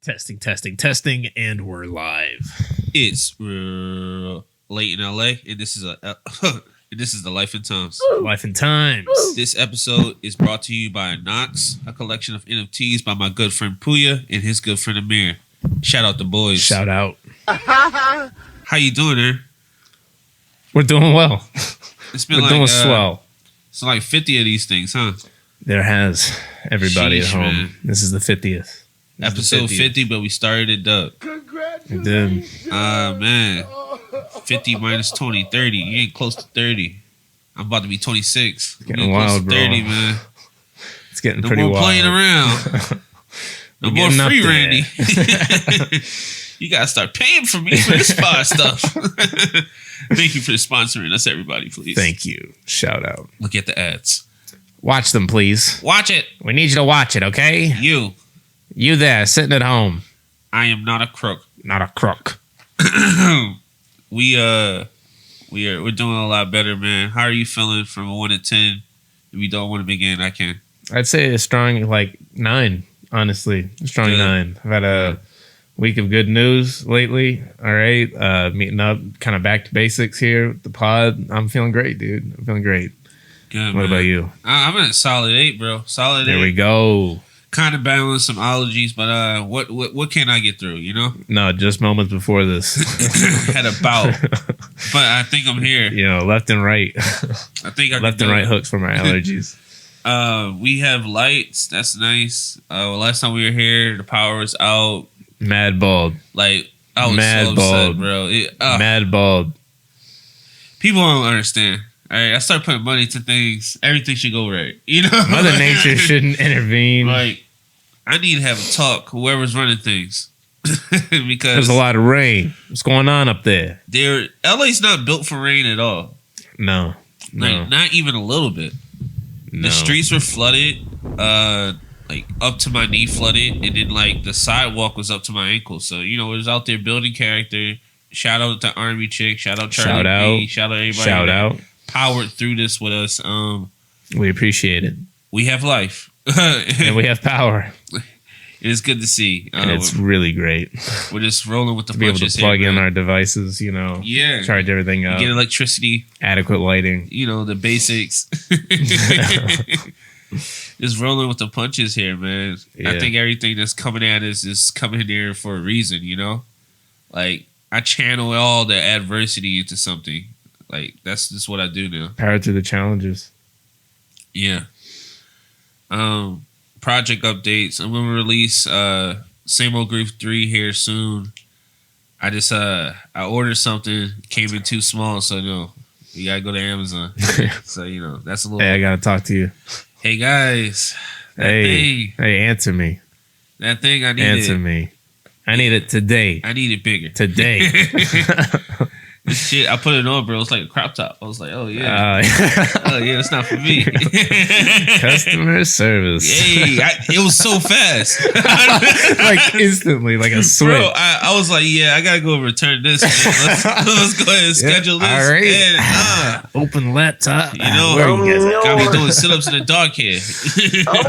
Testing, testing, testing, and we're live. It's late in LA, and this is the Life and Times. Life and Times. This episode is brought to you by Knox, a collection of NFTs by my good friend Puya and his good friend Amir. Shout out the boys. Shout out. How you doing, Aaron? We're doing well. It's been doing swell. It's like 50 of these things, huh? There has everybody Sheesh, at home. man. This is the 50th. Episode 50, but we started it up. We did. Man. 50 minus 20, 30. You ain't close to 30. I'm about to be 26. It's getting wild, bro. 30, man. It's getting No pretty more wild. playing around. No more getting up free, there. Randy. You gotta start paying for me for this far stuff. Thank you for sponsoring us, everybody, please. Thank you. Shout out. Look at the ads. Watch them, please. Watch it. We need you to watch it, okay? You. there, sitting at home. I am not a crook. Not a crook. We're doing a lot better, man. How are you feeling from a 1 to 10? If you don't want to begin, I can. I'd say a strong, 9, honestly. A strong Good. 9. I've had a week of good news lately. All right. Meeting up, kind of back to basics here with the pod. I'm feeling great, dude. I'm feeling great. Good, What man. about you? I'm at a solid 8, bro. Solid 8. There we go. Kind of battling some allergies, but what can I get through, you know? No, just moments before this. Had a bout. But I think I'm here. Left and right. I think I can Left do and right it. hooks for my allergies. We have lights. That's nice. Last time we were here, the power was out. Mad bald. I was Mad so upset, bald. bro. Mad bald. People don't understand. All right, I start putting money to things. Everything should go right. You know, Mother Nature shouldn't intervene. Like, I need to have a talk. Whoever's running things, because There's a lot of rain. What's going on up there? LA's not built for rain at all. No. Like, not even a little bit. No. The streets were flooded, up to my knee flooded, and then the sidewalk was up to my ankle. So it was out there building character. Shout out to Army Chick. Shout out Charlie Shout out. B. Shout out everybody. Shout that out. Powered through this with us. We appreciate it. We have life. And we have power. It is good to see. And it's really great We're just rolling with the to be able punches to plug here, in man. our devices, Yeah. charge everything up, Get electricity, adequate lighting. the basics. Just rolling with the punches here, man. Yeah. I think everything that's coming at us is coming here for a reason, I channel all the adversity into something. That's just what I do now. Power through the challenges. Yeah. Project updates. I'm gonna release Same Old Grief 3 here soon. I just I ordered something, came in too small, so you gotta go to Amazon. So that's a little. Hey, I gotta talk to you. Hey guys, Hey, answer me. that thing I need Answer it. me. I need it today. I need it bigger. Today. This shit, I put it on, bro. It's like a crop top. I was like, oh yeah, oh yeah, it's not for me. Customer service. Hey, it was so fast. Instantly, like a switch. Bro, I was like, yeah, I gotta go return this. Man. Let's go ahead and schedule this. All right. And, Open laptop. You know, Where you guys at? got me doing sit-ups in the dark here.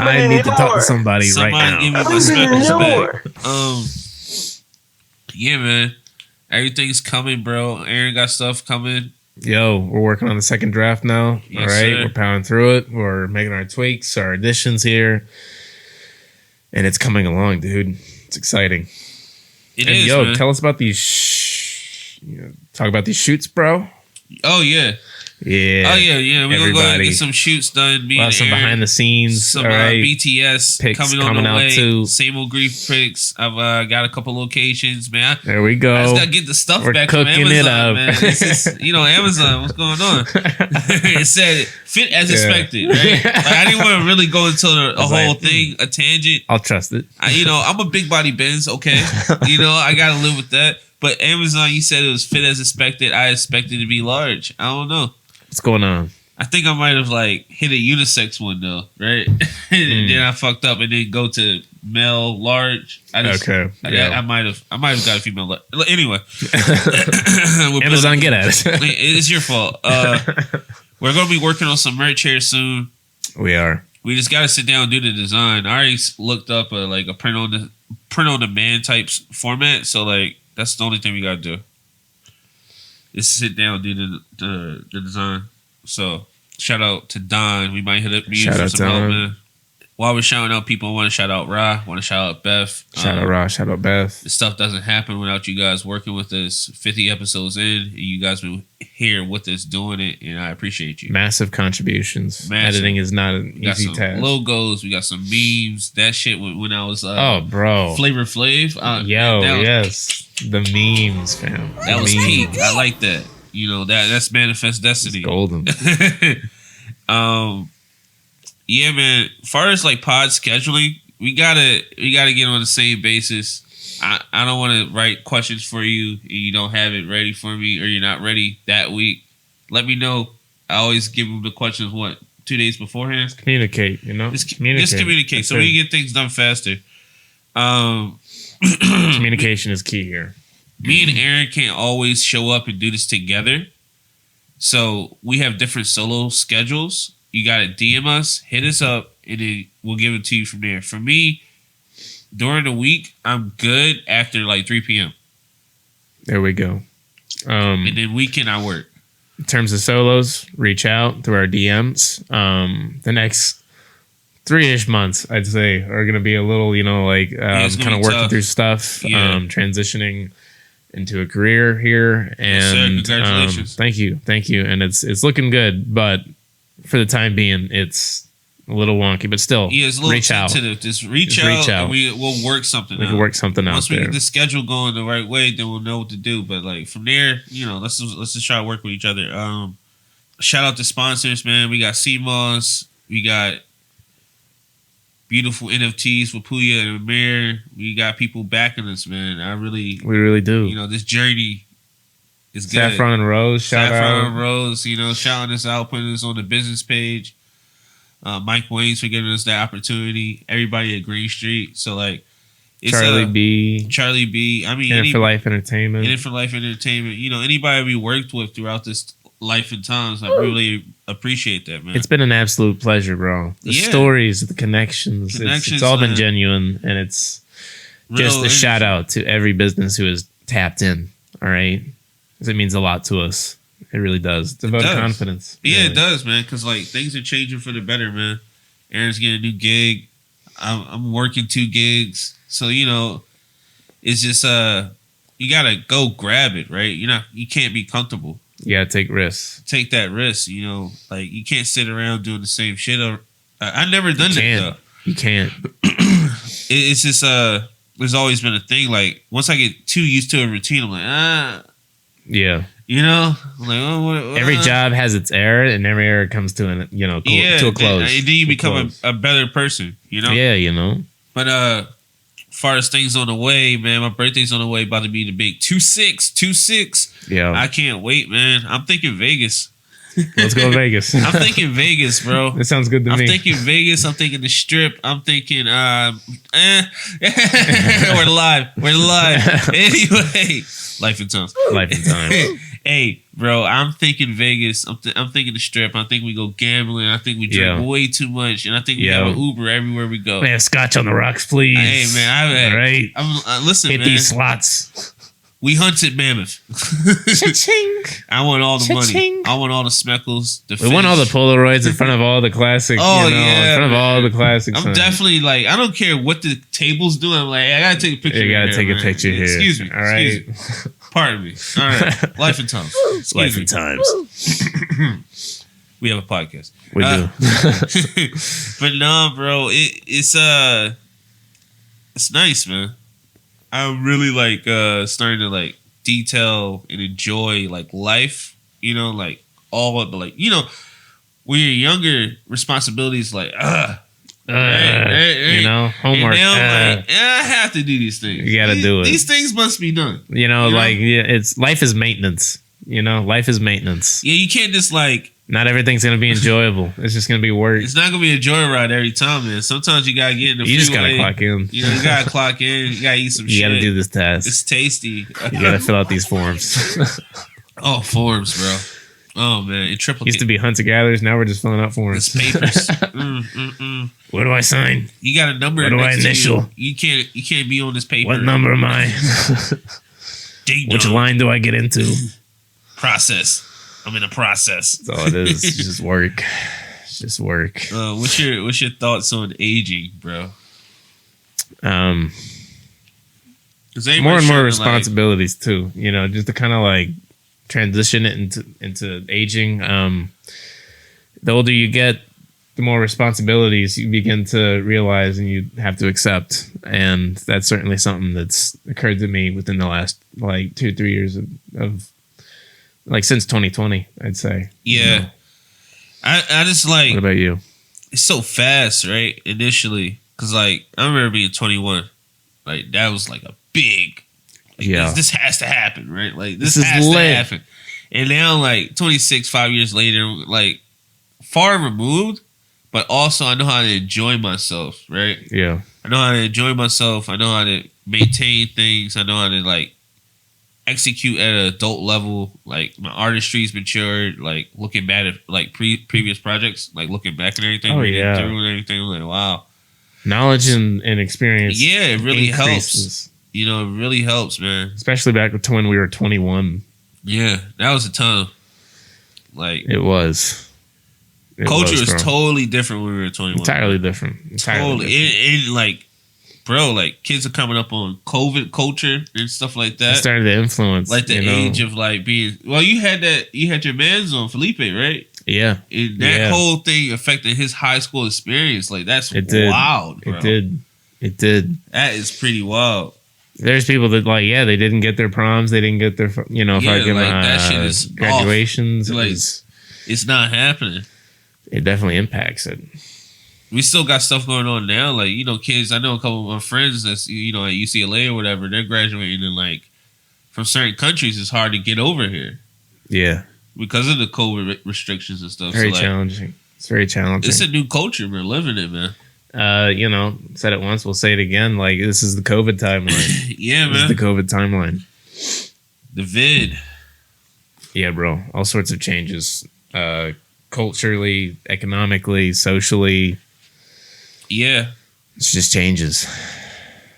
I need to talk to somebody right now. Give me my speckles back. Yeah, man. Everything's coming, bro. Aaron got stuff coming. Yo, we're working on the second draft now. Yes, all right, sir. we're powering through it. We're making our tweaks, our additions here, and it's coming along, dude. It's exciting. It And is, yo, man. tell us about these. Talk about these shoots, bro. Oh yeah. Yeah. Oh yeah. We're gonna go ahead and Everybody. get some shoots done. Me and Some Aaron. behind the scenes. Some all right. BTS Pics coming on coming the out way. too. Same Old Grief pics. I've got a couple locations, man. There we go. I just gotta get the stuff We're back from cooking Amazon, it up. man. It's just, Amazon. What's going on? It said fit as Yeah. expected, right? I didn't want to really go into a was whole like, thing, a tangent. I'll trust it. I'm a big body Benz, okay. I gotta live with that. But Amazon, you said it was fit as expected. I expected it to be large. I don't know. What's going on? I think I might have hit a unisex one though, right? And then I fucked up and then go to male large. Okay. I might have got a female large. Anyway, Amazon, get at it. It's your fault. We're gonna be working on some merch here soon. We are. We just gotta sit down and do the design. I already looked up a print on print on demand types format. So like that's the only thing we gotta do. Is sit down, do the design. So shout out to Don. We might hit up you for some help, man. While we're shouting out people, I want to shout out Ra. I want to shout out Beth. Shout out Ra. Shout out Beth. This stuff doesn't happen without you guys working with us. 50 episodes in, and you guys been here with us doing it, and I appreciate you. Massive contributions. Editing is not an easy task. Logos. We got some memes. That shit when I was bro, Flavor Flav. Yes, the memes, fam. That was peak. I like that. You know that's manifest destiny. It's golden. Yeah, man. As far as like pod scheduling, we gotta get on the same basis. I don't want to write questions for you and you don't have it ready for me, or you're not ready that week. Let me know. I always give them the questions 2 days beforehand. Communicate, you know. Just communicate so we can get things done faster. Communication is key here. Me and Aaron can't always show up and do this together, so we have different solo schedules. You got to DM us, hit us up, and then we'll give it to you from there. For me, during the week, I'm good after like 3 p.m. There we go. And then weekend, I work. In terms of solos, reach out through our DMs. The next 3-ish months, I'd say, are going to be a little, kind of working through stuff, transitioning into a career here. And yes, sir. Congratulations. Thank you. And it's looking good, but for the time being, it's a little wonky, but still, it's a little tentative. Just reach out. And we'll work something out. We can work something out. Once we get the schedule going the right way, then we'll know what to do. But like from there, let's just try to work with each other. Shout out to sponsors, man. We got CMOS. We got beautiful NFTs with Puya and Amir. We got people backing us, man. We really do. This journey is good. Saffron and Rose, Saffron and Rose, shouting us out, putting us on the business page. Mike Waynes for giving us that opportunity. Everybody at Green Street. So like, it's Charlie B. I mean, In It For Life Entertainment. In It For Life Entertainment. Anybody we worked with throughout this life and times, I really appreciate that, man. It's been an absolute pleasure, bro. The stories, the connections, it's all been genuine, and it's just a shout out to every business who has tapped in. All right, because it means a lot to us. It really does. It's about confidence. Yeah, really. It does, man. Because like things are changing for the better, man. Aaron's getting a new gig. I'm working 2 gigs, so it's just you gotta go grab it, right? You can't be comfortable. You gotta take risks. Take that risk, like you can't sit around doing the same shit. I've never done that though. You can't. It's just there's always been a thing. Like once I get too used to a routine, I'm like yeah. I'm like every job has its era, and every era comes to an to a close. And then you become a better person. Yeah, But as far as things on the way, man, my birthday's on the way. About to be the big 2/6. Yeah, I can't wait, man. I'm thinking Vegas. Let's go to Vegas. I'm thinking Vegas, bro. That sounds good to me. I'm thinking Vegas. I'm thinking the Strip. I'm thinking we're live. Anyway, life and times. Hey, bro, I'm thinking Vegas. I'm thinking the Strip. I think we go gambling. I think we drink way too much, and I think we have an Uber everywhere we go. Man, scotch on the rocks, please. Hey, man, all right. Listen, hit man. These slots. We hunted mammoth. Cha-ching. I want all the money. I want all the speckles. We want all the Polaroids in front of all the classic. Oh, in front of all the classics. I'm definitely like, I don't care what the table's doing. I'm like, I gotta take a picture. You gotta take a picture here. Excuse me. All right. Excuse me. Pardon me. All right. Life and times. Life and times. We have a podcast. We do. But no, bro, it's nice, man. I'm really like starting to like detail and enjoy like life, like all of the like, when you're younger, responsibilities like homework. And now like, I have to do these things. You gotta do it. These things must be done. It's life is maintenance. Life is maintenance. Yeah, you can't just like. Not everything's gonna be enjoyable. It's just gonna be work. It's not gonna be a joyride every time, man. Sometimes you gotta get in the You just gotta clock in. You gotta clock in. You gotta eat some shit. You gotta do this task. It's tasty. You gotta fill out these forms. Oh, forms, bro. Oh man, in triplicate. Used to be hunter gatherers. Now we're just filling out forms. It's papers. Where do I sign? You got a number. Where do I initial? You can't be on this paper. What number am I? Which line do I get into? Process. I'm in a process. That's all it is. It's just work. It's just work. What's your thoughts on aging, bro? More and more responsibilities too. You know, just to kind of like transition it into aging. The older you get, the more responsibilities you begin to realize and you have to accept. And that's certainly something that's occurred to me within the last like 2-3 years of like since 2020, I'd say. Yeah. You know? I just like. What about you? It's so fast, right? Initially. Because like, I remember being 21. Like, that was like a big. Like, this has to happen, right? Like, this has to happen. And now, like, 26, 5 years later, like, far removed, but also I know how to enjoy myself, right? Yeah. I know how to enjoy myself. I know how to maintain things. I know how to, like, execute at an adult level. Like, my artistry's matured. Like, looking back at, like, previous projects, like, looking back at everything. Through and everything. I'm like, wow. Knowledge and experience. Yeah, it really helps. You know, it really helps, man. Especially back to when we were 21. Yeah, that was a time. Like it was. Culture was totally different when we were 21. Entirely different. Totally. It like, bro, like kids are coming up on COVID culture and stuff like that. It started to influence. Like the age of like being. Well, you had your man's on Felipe, right? Yeah. That whole thing affected his high school experience. Like that's wild, bro. It did. That is pretty wild. There's people that like, they didn't get their proms, they didn't get their, fucking that shit is graduations. Like, it's not happening. It definitely impacts it. We still got stuff going on now. Like, you know, kids, I know a couple of my friends that's, you know, at UCLA or whatever, they're graduating and like from certain countries, it's hard to get over here. Yeah. Because of the COVID restrictions and stuff. Very challenging. It's very challenging. It's a new culture. We're living it, man. You know, said it once, we'll say it again. Like, this is the COVID timeline. Yeah, man. This is the COVID timeline. The vid. Yeah, bro. All sorts of changes. Culturally, economically, socially. Yeah. It's just changes.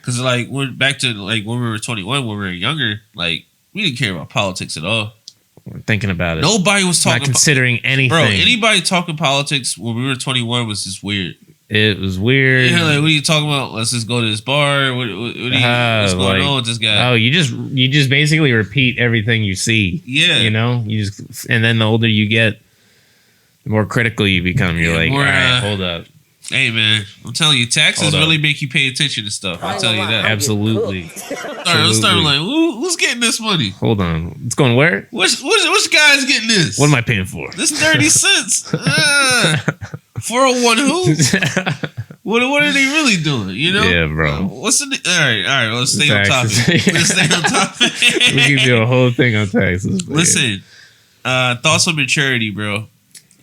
Because, like, back to, like, when we were 21, when we were younger, like, we didn't care about politics at all. We're thinking about it. Nobody was talking. Not considering anything. Bro, anybody talking politics when we were 21 was just weird. It was weird. Yeah, like, what are you talking about? Let's just go to this bar. What's going on with this guy? Oh, you just basically repeat everything you see. Yeah. You know? And then the older you get, the more critical you become. You're like, all right, hold up. Hey, man, I'm telling you, taxes really make you pay attention to stuff. I'll tell you that. Absolutely. Let's start like, who's getting this money? Hold on. It's going where? Which guy's getting this? What am I paying for? This 30 cents. 401 who? What are they really doing? You know? Yeah, bro. What's the... All right. Let's stay on topic. Let's stay on topic. We can do a whole thing on taxes. Listen, thoughts on maturity, bro.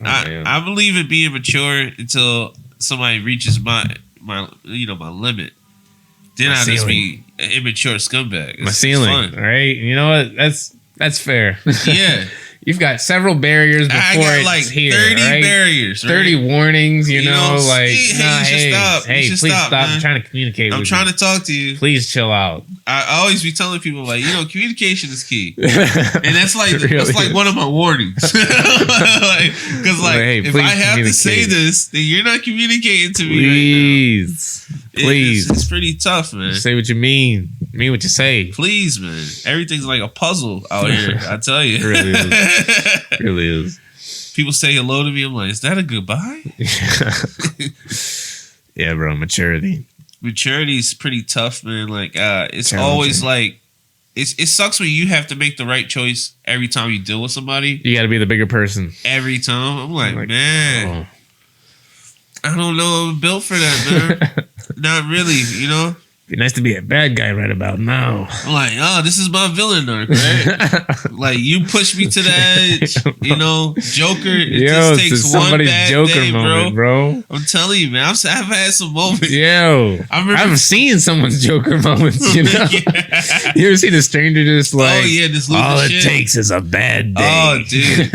I believe in being mature until somebody reaches my limit. Then I just be an immature scumbag. My ceiling, right? You know what? That's fair. Yeah. You've got several barriers before it's like here, 30 right? barriers, right? 30 warnings, you know, like, please stop. Man. I'm trying to communicate with you. I'm trying to talk to you. Please chill out. I always be telling people, like, you know, communication is key. And that's like one of my warnings. Because, if I have to say this, then you're not communicating to me right now. Please. It's pretty tough, man. Say what you mean. Mean what you say. Please, man. Everything's like a puzzle out here. I tell you. It really is. It really is. People say hello to me. I'm like, is that a goodbye? Yeah, bro. Maturity. Maturity is pretty tough, man. Like, it's always like, it sucks when you have to make the right choice every time you deal with somebody. You got to be the bigger person. Every time. I'm like man. Oh. I don't know. I'm built for that, man. Not really, you know? Be nice to be a bad guy right about now. I'm like, oh, this is my villain arc, right? Like, you push me to the edge, you know, Joker. It just takes one bad Joker day, moment, bro. I'm telling you, man. I've had some moments. Yo, I've seen someone's Joker moments. You know, yeah. You ever seen a stranger just like, just all it takes is a bad day. Oh, dude,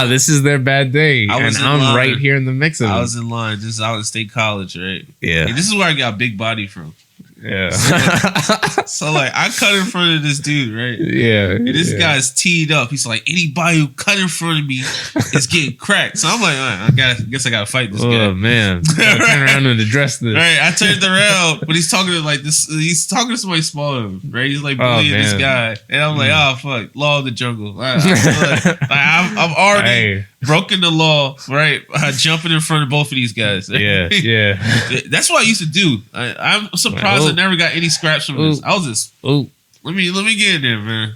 this is their bad day, and I'm right here in the mix of it. I was in line, just out of state college, right? Yeah, and this is where I got big body from. Yeah. So like I cut in front of this dude, right? Yeah. And this guy's teed up. He's like, anybody who cut in front of me is getting cracked. So I'm like, all right, I guess I gotta fight this guy. Oh man. Turn around and address this. Right. I turned around, but he's talking to like this. He's talking to somebody smaller, right? He's like bullying this guy, and I'm like, oh fuck, law of the jungle. I've already broken the law, right? Jumping in front of both of these guys. Yeah. That's what I used to do. I'm surprised I never got any scraps from this. I was just, let me get in there, man.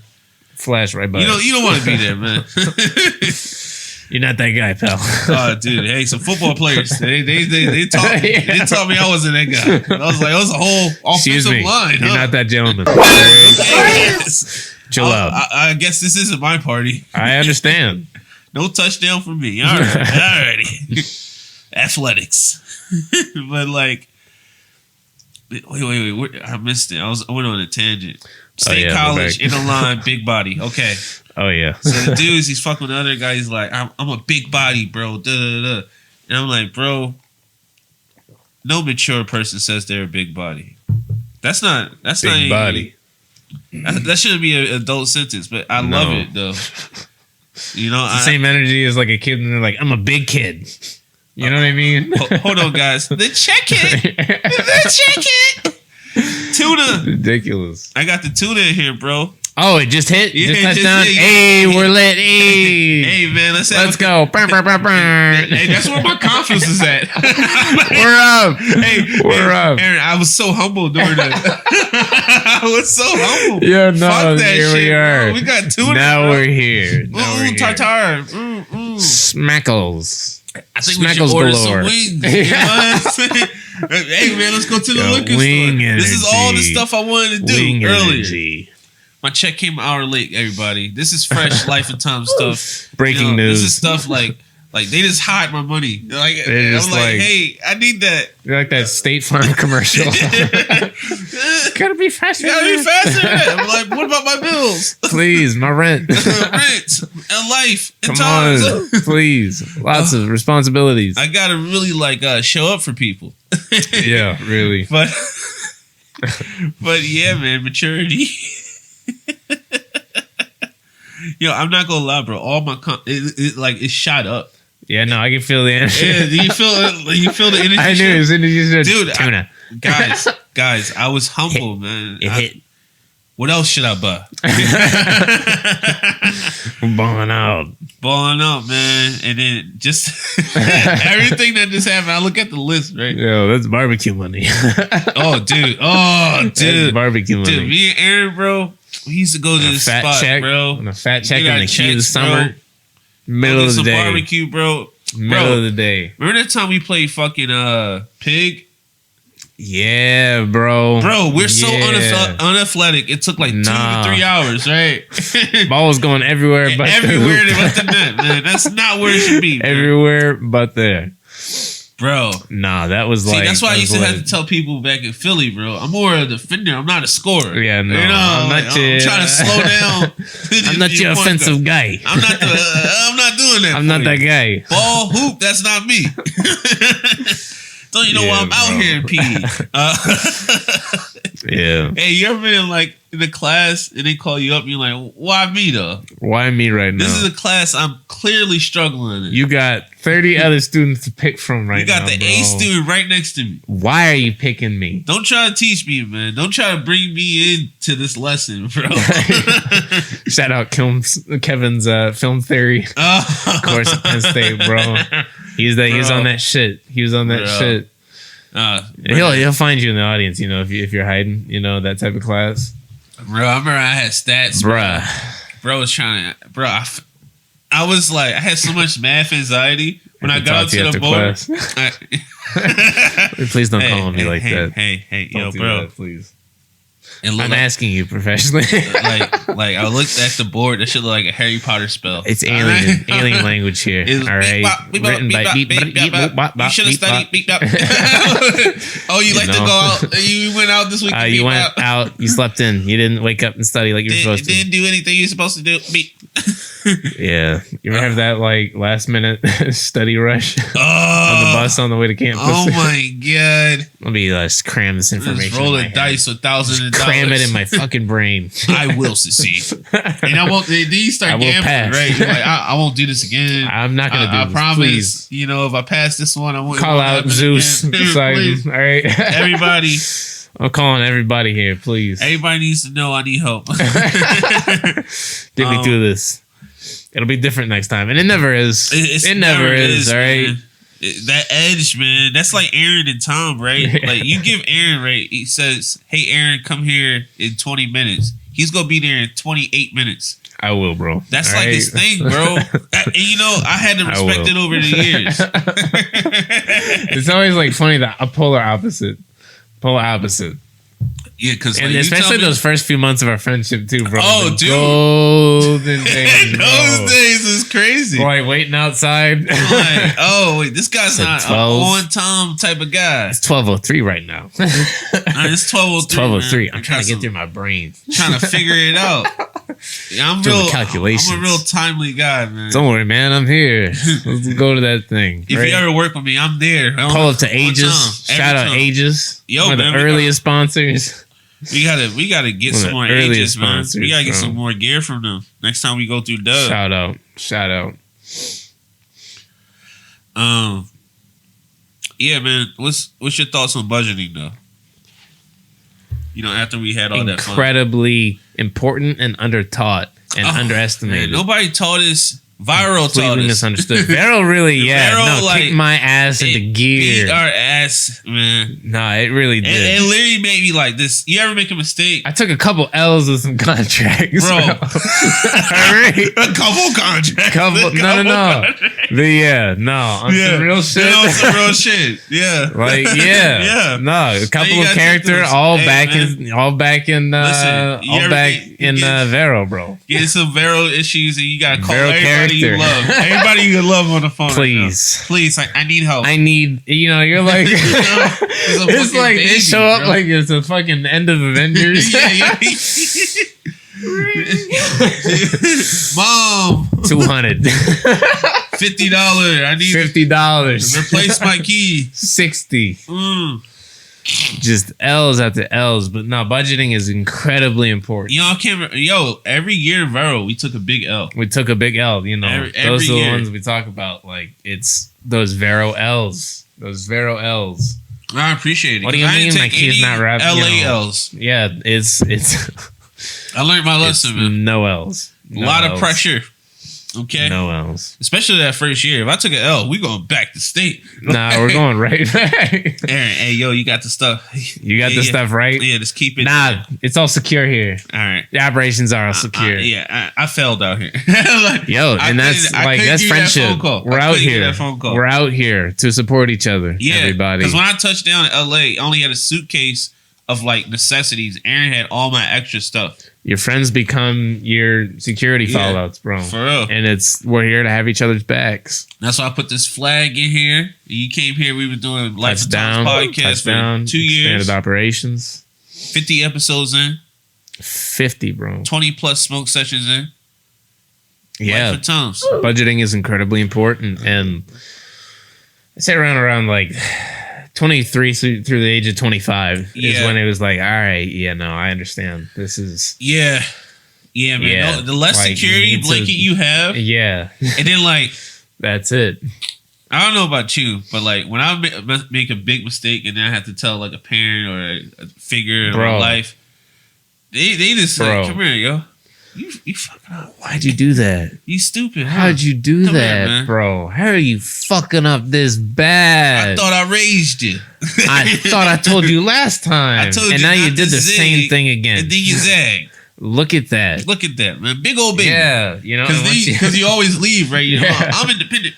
Flash right by. You don't want to be there, man. You're not that guy, pal. Oh, dude. Hey, some football players. They taught me I wasn't that guy. I was like, it was a whole offensive line. You're not that gentleman. Chill out. I guess this isn't my party. I understand. No touchdown for me. All right. Alrighty. Athletics. But like, wait. I missed it. I went on a tangent. State college, in the line, big body. Okay. Oh, yeah. So the dudes, he's fucking with the other guy. He's like, I'm a big body, bro. And I'm like, bro, no mature person says they're a big body. That's not big body. That shouldn't be an adult sentence, but I love it, though. You know, it's the same energy as like a kid, and they're like, I'm a big kid. You know what I mean? Hold on, guys. Then check it. Tuna. Ridiculous. I got the tuna in here, bro. Oh, it just hit? Yeah, just touchdown? Hey, we're lit. Hey, man. Let's go. Hey, that's where my confidence is at. We're up. We're up. Aaron, I was so humble during that. I was so humble. Yeah, no. Fuck that here shit, we are. Bro. We got tuna. Now we're here. Tartar. Smackles. I think we should order some wings. You know what I'm saying? Hey, man, let's go to the liquor store. Energy. This is all the stuff I wanted to do earlier. Energy. My check came an hour late, everybody. This is fresh life and time stuff. Breaking news. This is stuff like they just hide my money. Like I'm like, hey, I need that. You're like that State Farm commercial. Gotta be faster. I'm like, what about my bills? Please, my rent. Rent and life. And Come on, please. Lots of responsibilities. I gotta really show up for people. Yeah, really. But yeah, man, maturity. Yo, I'm not gonna lie, bro. All my it shot up. Yeah, no, I can feel the energy. Yeah, do you feel the energy? I knew as soon as you said dude, tuna. Guys, I was humble, man. It hit. What else should I buy? Balling out, man. And then just everything that just happened. I look at the list, right? Yo, that's barbecue money. Oh, dude. That's barbecue money. Dude, me and Aaron, bro, we used to go to this spot, check, bro. On a fat check in the heat of the summer. Bro. Middle of the day. Barbecue, bro. Middle of the day. Remember that time we played fucking Pig? Yeah, bro. Bro, we're so unathletic. It took like 2 to 3 hours, right? Ball was going everywhere but everywhere but the net, man. That's not where it should be, man. Everywhere but there. Bro. Nah, that was that's why I used to have to tell people back in Philly, bro. I'm more a defender. I'm not a scorer. Yeah, no. You know, I'm trying to slow down. I'm not your offensive guy. I'm not doing that. I'm not that guy. Ball, hoop, that's not me. Don't you know why I'm out here in PE? Yeah. Hey, you ever been in the class and they call you up and you're like, why me though? Why me right now? This is a class I'm clearly struggling in. You got 30 other students to pick from right now. You got the A student right next to me. Why are you picking me? Don't try to teach me, man. Don't try to bring me into this lesson, bro. Shout out Kevin's film theory course at Penn State, bro. He's on that shit. He was on that shit. He'll find you in the audience, you know, if you're hiding, you know, that type of class. Bro, I remember I had stats, bro was trying to, bro. I was like, I had so much math anxiety when I got up to the board. Please don't call me like that. Hey, Don't yo, do bro. that, please. I'm asking you professionally. like I looked at the board. That should look like a Harry Potter spell. It's alien language here. All right, written by beep. You should have studied beep. Oh, you like to go out? You went out this week. You went out. You slept in. You didn't wake up and study like you were supposed to. Didn't do anything you're supposed to do. Beep. Yeah, you ever have that like last minute study rush on the bus on the way to campus? Oh my god! Let me just cram this information. Just roll a dice with thousands of dollars. Cram it in my fucking brain. I will succeed, and I won't. Then you start gambling, pass. Right? You're like, I won't do this again. I'm not gonna do this. I promise. Please. You know, if I pass this one, I won't call out Zeus. Poseidon. All right, everybody. I'm calling everybody here, please. Everybody needs to know I need help. Get me through this. It'll be different next time, and it never is. It never is. All right. Man. That edge, man. That's like Aaron and Tom, right? Like you give Aaron, right? He says, "Hey, Aaron, come here in 20 minutes." He's gonna be there in 28 minutes. I will, bro. That's all like his thing, bro. And you know, I had to respect it over the years. It's always like funny that a polar opposite. Yeah, because and like, especially those first few months of our friendship too, bro. Oh, dude, golden days. Those days is crazy. Boy, waiting outside. Like, oh wait, this guy's not a on-time type of guy. It's 12:03 right now. It's 12:03. I'm trying to get through my brain, trying to figure it out. I'm doing calculations. I'm a real timely guy, man. Don't worry, man. I'm here. Let's go to that thing. If you ever work with me, I'm there. Call up to Aegis. Shout out Aegis. Yo, one of the earliest sponsors. We gotta get some more Aegis, man. We gotta get some more gear from them next time we go through Dub. Shout out. Yeah, man. What's your thoughts on budgeting though? You know, after we had all that fun. Incredibly important and undertaught and underestimated. Man, nobody taught us. Viral taught us. Misunderstood. Viral really, kicked my ass into gear. Beat our ass, man. Nah, it really did. It literally made me like this. You ever make a mistake? I took a couple L's with some contracts, bro. A couple contracts. No. Some real shit. Some real shit. Yeah. Like yeah. No, a couple of character, all back in Vero, bro. Get some Vero issues, and you gotta call everybody you love. Everybody you love on the phone. Please. Like, I need help. You're like, it's like baby, they show up like it's a fucking end of Avengers. Yeah. Mom, $200, $50. I need $50. Replace my key. $60. Just L's after L's, but no, budgeting is incredibly important. Every year in Vero, we took a big L. Those are the ones we talk about. Like, it's those Vero L's. I appreciate it. What do you mean? Like, he's not rapping. LA L's. Yeah, it's. I learned my lesson, man. No L's. A lot of pressure. Okay. No L's. Especially that first year. If I took an L, we going back to state. Nah, we're going right back. Aaron, hey, yo, you got the stuff. You got the stuff right? Yeah, just keep it. Nah, it's all secure here. All right. The operations are all secure. I failed out here. That's friendship. We're out here. We're out here to support each other. Yeah. Everybody. Because when I touched down in LA, I only had a suitcase of like necessities. Aaron had all my extra stuff. Your friends become your security fallouts, bro. For real. And we're here to have each other's backs. That's why I put this flag in here. You came here, we were doing Life and Times podcast for 2 years. Expanded operations. 50 episodes in. 50, bro. 20 plus smoke sessions in. Yeah. Life and Times. Budgeting is incredibly important. And I say around like 23 through the age of 25 is when it was like, all right, I understand. This is man. Yeah. The less like, security blanket you have, and then like that's it. I don't know about you, but like when I make a big mistake and then I have to tell like a parent or a figure in my life, they just like, come here, yo. You fucking up. Why'd you do that? You stupid. How'd you do that, bro? How are you fucking up this bad? I thought I raised you. I thought I told you last time. I told you and now you did the same thing again. And then you zagged. Look at that. Look at that, man. Big old baby. Yeah, because you always leave, right? I'm independent.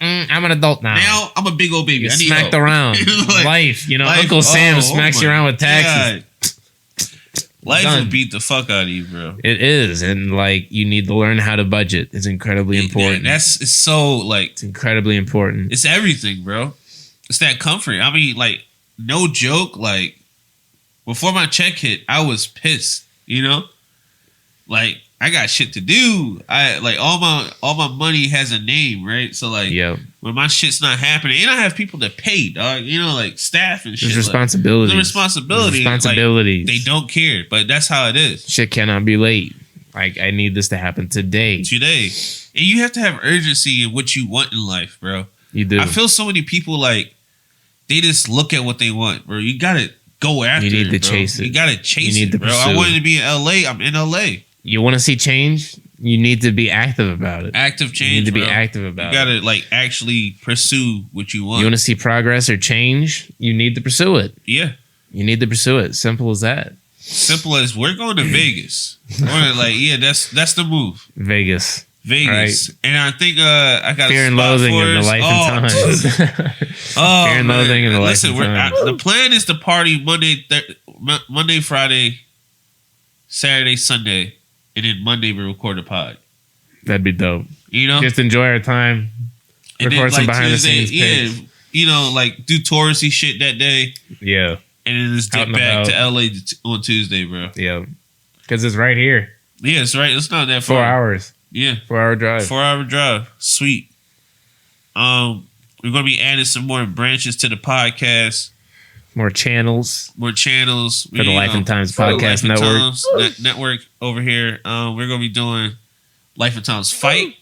I'm an adult now. Now I'm a big old baby. I need smacked help. Around. Life, Uncle Sam smacks you around with taxes. Life will beat the fuck out of you, bro. It is, and you need to learn how to budget. It's incredibly important. It's so it's incredibly important. It's everything, bro. It's that comfort. I mean, no joke. Before my check hit, I was pissed. I got shit to do. I all my money has a name, right? So when my shit's not happening, and I have people that pay, dog. Staff and shit. There's responsibility. The responsibility. They don't care, but that's how it is. Shit cannot be late. I need this to happen today. And you have to have urgency in what you want in life, bro. You do. I feel so many people they just look at what they want, bro. You gotta go after it. You need to chase it. You gotta chase it, bro. I wanted to be in LA. I'm in LA. You want to see change? You need to be active about it. Active change. You need to be bro. active about it. You gotta actually pursue what you want. You want to see progress or change? You need to pursue it. Yeah. You need to pursue it. Simple as that. Simple as we're going to Vegas. That's the move. Vegas. Right. And I think I got Fear and Loathing in the Life and Times. Fear and Loathing in the Life and Times. The plan is to party Monday, Friday, Saturday, Sunday, and then Monday we record a pod. That'd be dope. Just enjoy our time. Record some behind the scenes pics. Do touristy shit that day. Yeah. And then just get back to LA on Tuesday, bro. Yeah. Because it's right here. Yeah, it's right. It's not that far. 4 hours. Yeah. 4-hour drive. 4-hour drive. Sweet. We're going to be adding some more branches to the podcast. More channels. For the Life and Times Podcast Network. Network over here. We're going to be doing Life and Times Fight.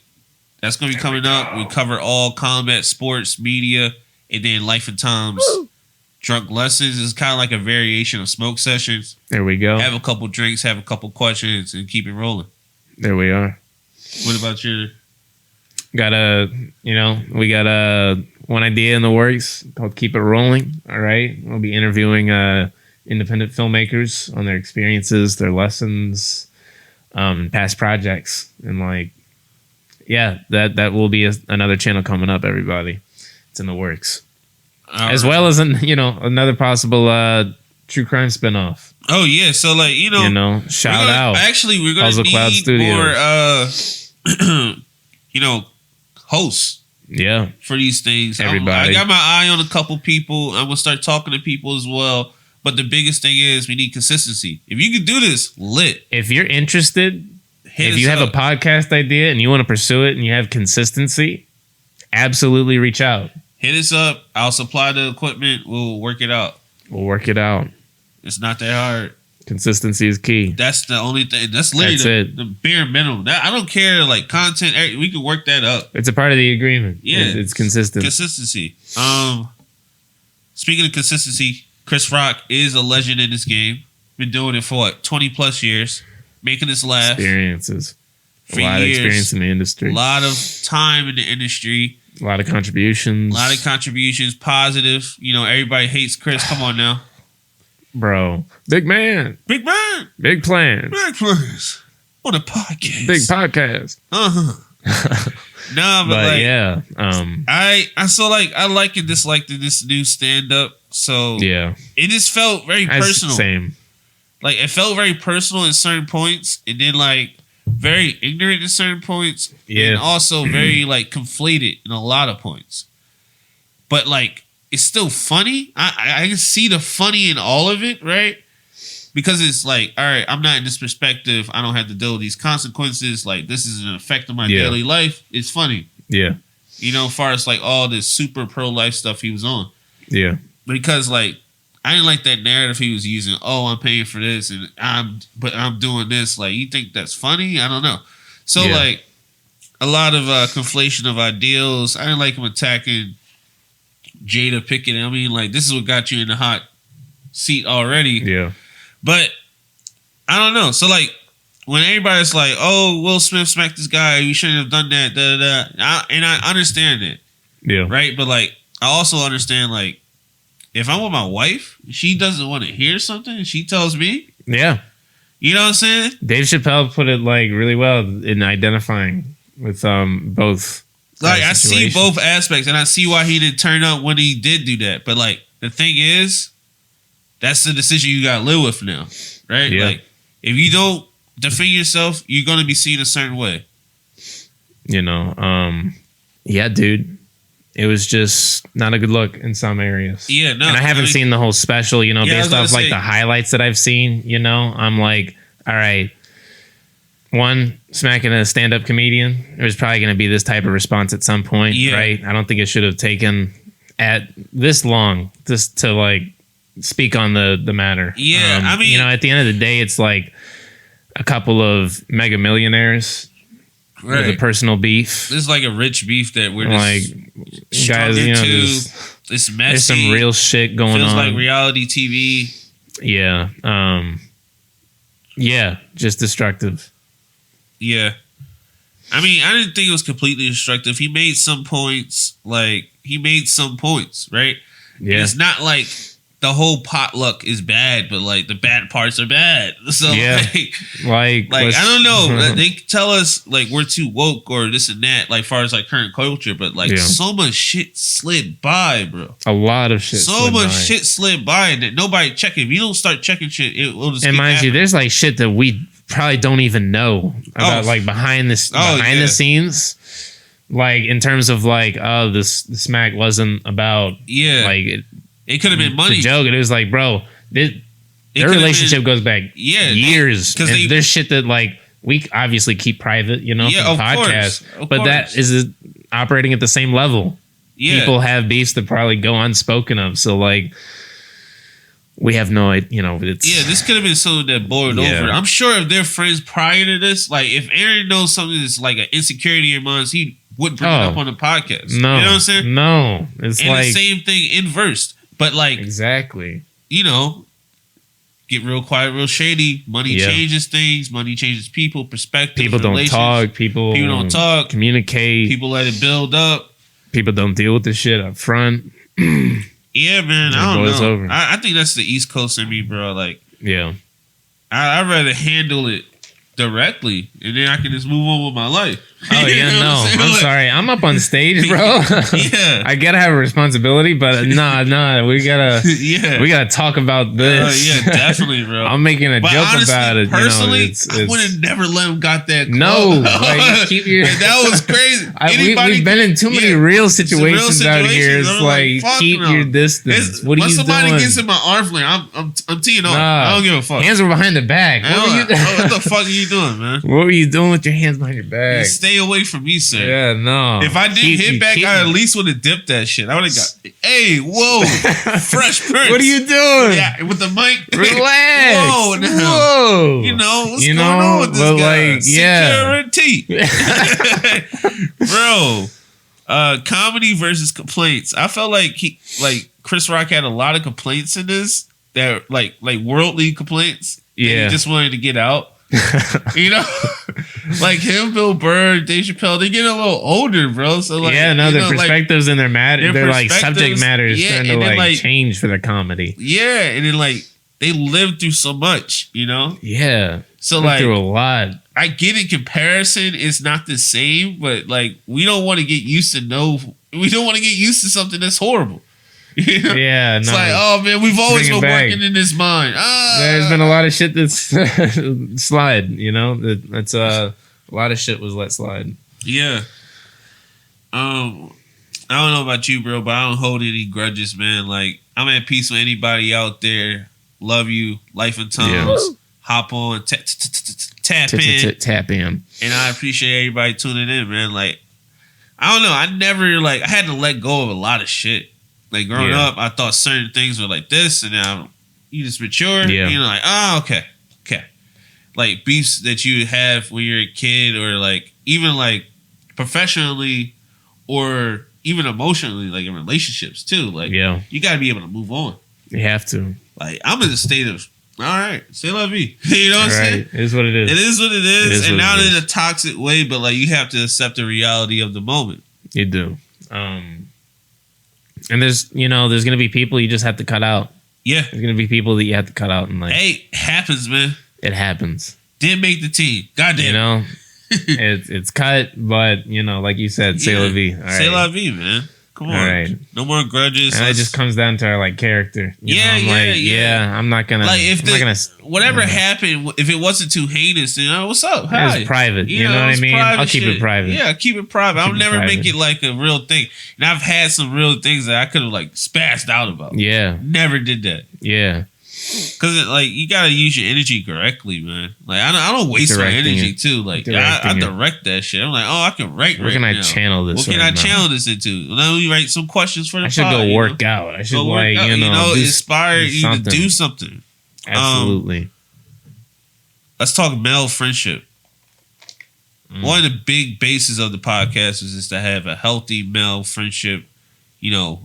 That's going to be coming up. We cover all combat, sports, media, and then Life and Times Drunk Lessons. Is kind of like a variation of smoke sessions. There we go. Have a couple drinks, have a couple questions, and keep it rolling. There we are. What about your... we got one idea in the works called Keep It Rolling. All right. We'll be interviewing independent filmmakers on their experiences, their lessons, past projects. And that will be another channel coming up, everybody. It's in the works. As well as another possible true crime spinoff. Oh yeah. So shout out. Actually, we're going to need more hosts. Yeah. For these things. Everybody. I got my eye on a couple people. I'm going to start talking to people as well. But the biggest thing is we need consistency. If you can do this, lit. If you're interested, if you have a podcast idea and you want to pursue it and you have consistency, absolutely reach out. Hit us up. I'll supply the equipment. We'll work it out. It's not that hard. Consistency is key. That's the only thing. That's literally the bare minimum. I don't care content. We can work that up. It's a part of the agreement. Yeah, it's consistent. Consistency. Speaking of consistency, Chris Rock is a legend in this game. Been doing it for 20 plus years, making us laugh. Experiences. A lot of experience in the industry. A lot of time in the industry. A lot of contributions. Positive. Everybody hates Chris. Come on now. Bro. Big man. Big man. Big plans. Big plans. On a podcast. Big podcast. Nah, but yeah. I like and dislike this new stand up. So yeah. It just felt very personal. Same. It felt very personal in certain points, and then very ignorant in certain points. Yeah. And also very conflated in a lot of points. But it's still funny. I can see the funny in all of it, right? Because it's all right, I'm not in this perspective. I don't have to deal with these consequences. This is an effect on my daily life. It's funny. Yeah. As far as all this super pro-life stuff he was on. Yeah. Because I didn't like that narrative he was using. Oh, I'm paying for this and I'm doing this. You think that's funny? I don't know. So a lot of conflation of ideals. I didn't like him attacking Jada Pinkett. I mean, this is what got you in the hot seat already. Yeah. But I don't know. So when everybody's oh, Will Smith smacked this guy, you shouldn't have done that, and I understand it. Yeah. Right? But I also understand if I'm with my wife, she doesn't want to hear something and she tells me. Yeah. You know what I'm saying? Dave Chappelle put it like really well in identifying with both. Like I see both aspects, and I see why he didn't turn up when he did do that. But like the thing is, that's the decision you gotta live with now, right? Yeah. Like if you don't defend yourself, you're gonna be seen a certain way. You know, yeah, dude. It was just not a good look in some areas. Yeah, no. And I haven't seen the whole special, you know, based off like the highlights that I've seen, you know. I'm like, all right, one, smacking a stand-up comedian, there's probably going to be this type of response at some point, right? I don't think it should have taken at this long just to like speak on the matter. Yeah, I mean, you know, at the end of the day, it's like a couple of mega millionaires with a personal beef. This is like a rich beef that we're just like guys, you know, it's messy. There's some real shit going on. Feels like reality TV. Yeah. Yeah, just destructive. Yeah. I mean, I didn't think it was completely destructive. He made some points, right? Yeah. And it's not like the whole potluck is bad, but like the bad parts are bad. So like I don't know. They tell us like we're too woke or this and that, like far as like current culture, but like so much shit slid by, bro. A lot of shit. So much shit slid by that nobody checking. If you don't start checking shit, it will just. And mind you, there's like shit that we probably don't even know about, like behind the scenes. Like in terms of like, the smack wasn't about like. It could have been money. The joke. It was like, bro, their relationship goes back years. Because there's shit that like we obviously keep private, you know, from the podcast. But that is operating at the same level. Yeah. People have beefs that probably go unspoken of. So like, we have no idea, you know. It's this could have been something that boiled over. I'm sure if they're friends prior to this, like if Aaron knows something that's like an insecurity of mine, he wouldn't bring it up on the podcast. No, you know what I'm saying? No, it's and like the same thing inversed. But like exactly, you know, get real quiet, real shady. Money changes things. Money changes people, perspective. People don't talk. People don't talk. Communicate. People let it build up. People don't deal with this shit up front. Yeah, man. I don't know. I think that's the East Coast in me, bro. Like, I'd rather handle it directly, and then I can just move on with my life. Oh yeah, no, I'm sorry. I'm up on stage, bro. I gotta have a responsibility, but nah, we gotta talk about this. Yeah, definitely, bro. I'm making a joke honestly, about it. Personally, you know, I would have never let him got that. No, like, keep your. That was crazy. We've been in too many real situations out here. It's like keep your distance. What are you doing? Somebody gets in my arm flare, I'm teeing off. I don't give a fuck. Hands were behind the back. What the fuck are you doing, man? What were you doing with your hands behind your back? Stay away from me, sir. Yeah, no. If I didn't hit back, I at least would have dipped that shit. I would have got, hey, whoa, Fresh Prince. What are you doing? Yeah, with the mic. Relax. Whoa, now. Whoa. You know, what's going on with this guy? Security. Bro, comedy versus complaints. I felt like Chris Rock had a lot of complaints in this that like worldly complaints. Yeah. He just wanted to get out. You know, like him, Bill Burr, Dave Chappelle, they get a little older, bro. So like, their perspectives and their like subject matters starting to like change for their comedy. Yeah, and then like they lived through so much, you know. Yeah, so like through a lot. I get in comparison, it's not the same, but like we don't want to get used to something that's horrible. You know? Yeah, it's like, oh man, we've always been working in this mind. There's been a lot of shit that's slide. You know, that's a lot of shit was let slide. Yeah. I don't know about you, bro, but I don't hold any grudges, man. Like I'm at peace with anybody out there. Love you, Life and Times. Hop on, tap in, and I appreciate everybody tuning in, man. Like I don't know, I had to let go of a lot of shit. Like growing up, I thought certain things were like this, and now you just mature. Yeah. And you're like, okay. Like beefs that you have when you're a kid, or like even like professionally, or even emotionally, like in relationships too. Like, you got to be able to move on. You have to. Like I'm in a state of, all right, say la vie. You know what I'm saying? It is what it is. It is what it is, and not in a toxic way, but like you have to accept the reality of the moment. You do. And there's going to be people you just have to cut out. Yeah. There's going to be people that you have to cut out. And like, hey, happens, man. It happens. Didn't make the team. Goddamn. You know, it's cut, but you know, like you said, c'est la vie. All C'est la vie, man. Come on. All right. No more grudges. And it just comes down to our like character. I'm not gonna like whatever happened. If it wasn't too heinous, what's up? Hi. It's private. You know what I mean? I'll keep it private. Yeah, keep it private. I'll never make it like a real thing. And I've had some real things that I could have like spazzed out about. Yeah. Never did that. Yeah. Because like you gotta use your energy correctly, man. Like I don't waste my energy too. Like I direct that shit. I'm like, I can write. Where can I channel this? What can I channel this into? Let me write some questions for the. I should go work out. I should inspire you to do something. Absolutely. Let's talk male friendship. One of the big bases of the podcast is to have a healthy male friendship.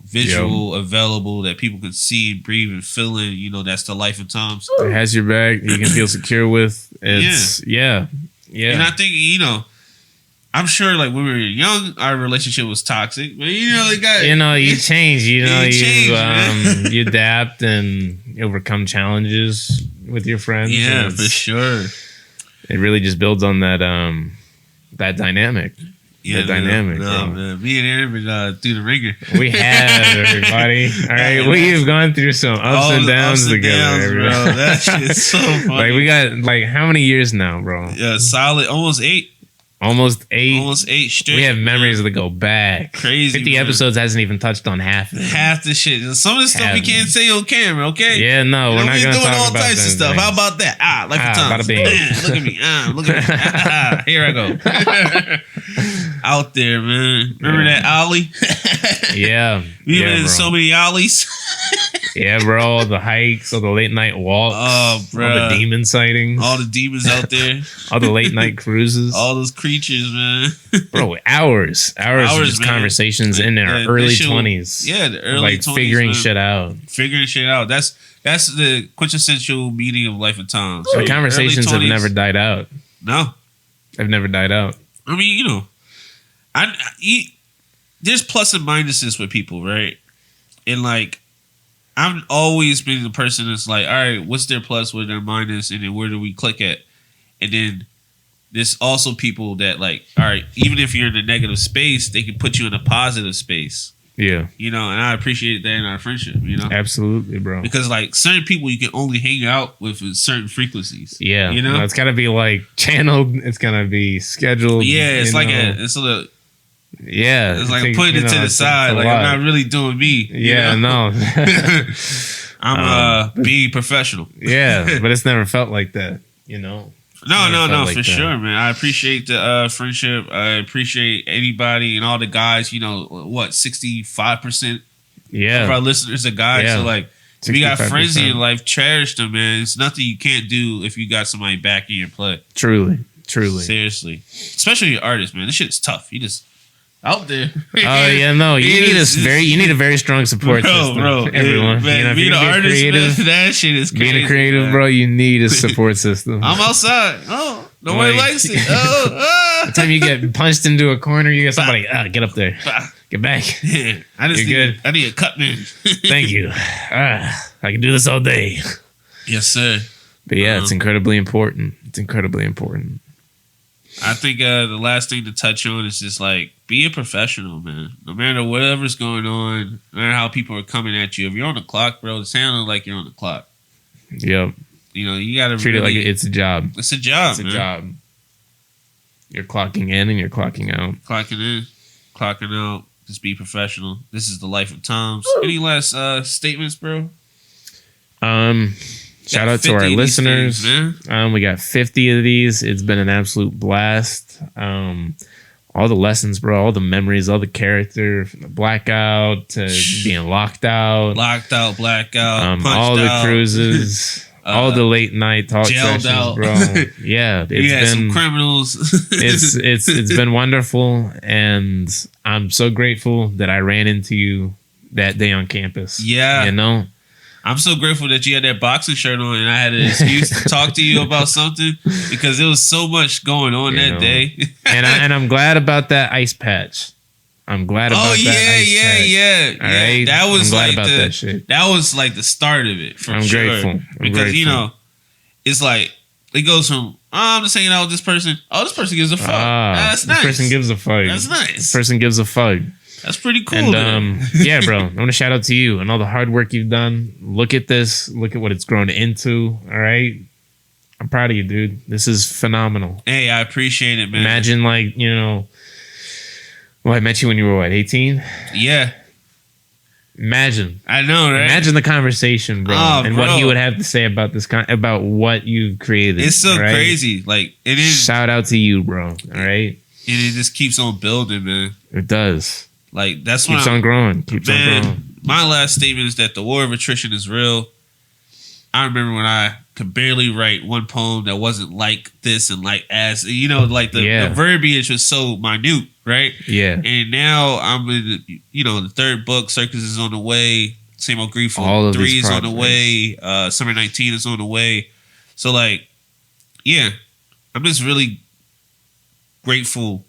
Visual, available that people can see and breathe and feel in. That's the life of Tom's. It has your back. You can feel secure with. Yeah. And I think I'm sure like when we were young, our relationship was toxic, but it got. You change. You adapt and overcome challenges with your friends. Yeah, for sure. It really just builds on that dynamic. Yeah, the dynamic. Man. Me and Aaron been through the ringer. We have, everybody. All right, we've gone through some ups and downs together, bro. That shit's so funny. Like we got how many years now, bro? Yeah, solid, almost 8. Almost 8 straight. We have memories that go back. Crazy. 50 episodes hasn't even touched on half of it. Half the shit. Some of the stuff we can't say on camera, okay? Yeah, no, we're not going to talk about that. We're doing all types of stuff. How about that? Like the time. Look at me. Here I go. Out there, man. Remember that Ollie? Yeah. We been in so many Ollies. Yeah, bro. The hikes, all the late night walks. Oh, bro. All the demon sightings. All the demons out there. All the late night cruises. All those creatures, man. Bro, hours of just conversations in our early 20s. Yeah, the early 20s. Figuring shit out. Figuring shit out. That's the quintessential meaning of life and time. So the conversations have never died out. No. They've never died out. I mean, there's plus and minuses with people, right? And like, I've always been the person that's like, all right, what's their plus, what's their minus, and then where do we click at? And then there's also people that like, all right, even if you're in a negative space, they can put you in a positive space. Yeah. And I appreciate that in our friendship, Absolutely, bro. Because like certain people you can only hang out with certain frequencies. Yeah. It's gotta be like channeled, it's gonna be scheduled. Yeah, it's like it's like putting it to the side. Like I'm not really doing me. Yeah, no. I'm being professional. Yeah, but it's never felt like that, No, for sure, man. I appreciate the friendship. I appreciate anybody and all the guys. 65% of our listeners are guys. Yeah. So like, if you got friends in your life, cherish them, man. It's nothing you can't do if you got somebody backing your play. Truly. Seriously, especially your artists, man. This shit is tough. You just out there. Oh yeah, no. You need a very strong support system. Bro, everyone. Man, being an artist, man, that shit is crazy. Being a creative, man. Bro, you need a support system. I'm outside. Oh, nobody likes it. The time you get punched into a corner, you get somebody. Get up there. Get back. Yeah, You're good. I need a cut, man. Thank you. I can do this all day. Yes, sir. But yeah, it's incredibly important. I think the last thing to touch on is just like be a professional, man. No matter whatever's going on, no matter how people are coming at you. If you're on the clock, bro, it's sounding like you're on the clock. Yep. You gotta treat it like it's a job. It's a job. It's a job. You're clocking in and you're clocking out. Clocking in, clocking out. Just be professional. This is the life of Tom's. Any last statements, bro? Shout out to our listeners. Things, we got 50 of these. It's been an absolute blast. All the lessons, bro. All the memories. All the character. From the blackout to being locked out. Blackout. All the cruises. All the late night talk sessions, out. Bro. Yeah, it's been some criminals. it's been wonderful, and I'm so grateful that I ran into you that day on campus. Yeah, I'm so grateful that you had that boxing shirt on and I had an excuse to talk to you about something because there was so much going on that day. and I'm glad about that ice patch. I'm glad about that. Yeah. All right? That was I'm glad about that shit. That was like the start of it. I'm grateful. Because, it's like, it goes from I'm just hanging out with this person. Oh, this person gives a fuck. That's nice. This person gives a fuck. That's nice. This person gives a fuck. That's pretty cool. And yeah, bro, I want to shout out to you and all the hard work you've done. Look at this. Look at what it's grown into. All right. I'm proud of you, dude. This is phenomenal. Hey, I appreciate it, man. Imagine, like, well, I met you when you were, 18? Yeah. Imagine. I know, right? Imagine the conversation, bro. And bro. what he would have to say about about what you've created. It's so crazy. Like, it is. Shout out to you, bro. All right? And it just keeps on building, man. It does. Like, that's Keeps on growing. Keeps on growing. My last statement is that the war of attrition is real. I remember when I could barely write one poem that wasn't like this and like as, like the verbiage was so minute, right? Yeah. And now I'm in, the third book, Circus is on the way. Same Old Grief 3 is on the way. Summer 19 is on the way. So, like, yeah, I'm just really grateful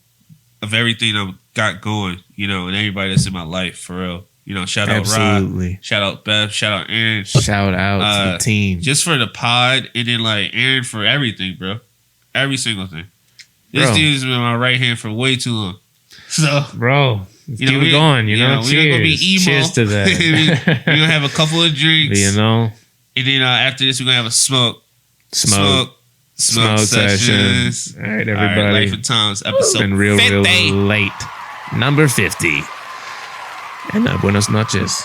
of everything I've got going, and everybody that's in my life, for real. Shout out Rod, shout out Beth, shout out Aaron. Shout out to the team. Just for the pod, and then, like, Aaron for everything, bro. Every single thing. This dude's been my right hand for way too long. So, bro, keep it going, Cheers. We're not gonna be emo. Cheers to that. We're gonna have a couple of drinks. And then after this, we're gonna have a smoke sessions. All right, everybody. All right, Life and Times episode. Been real late. Number 50. And buenas noches.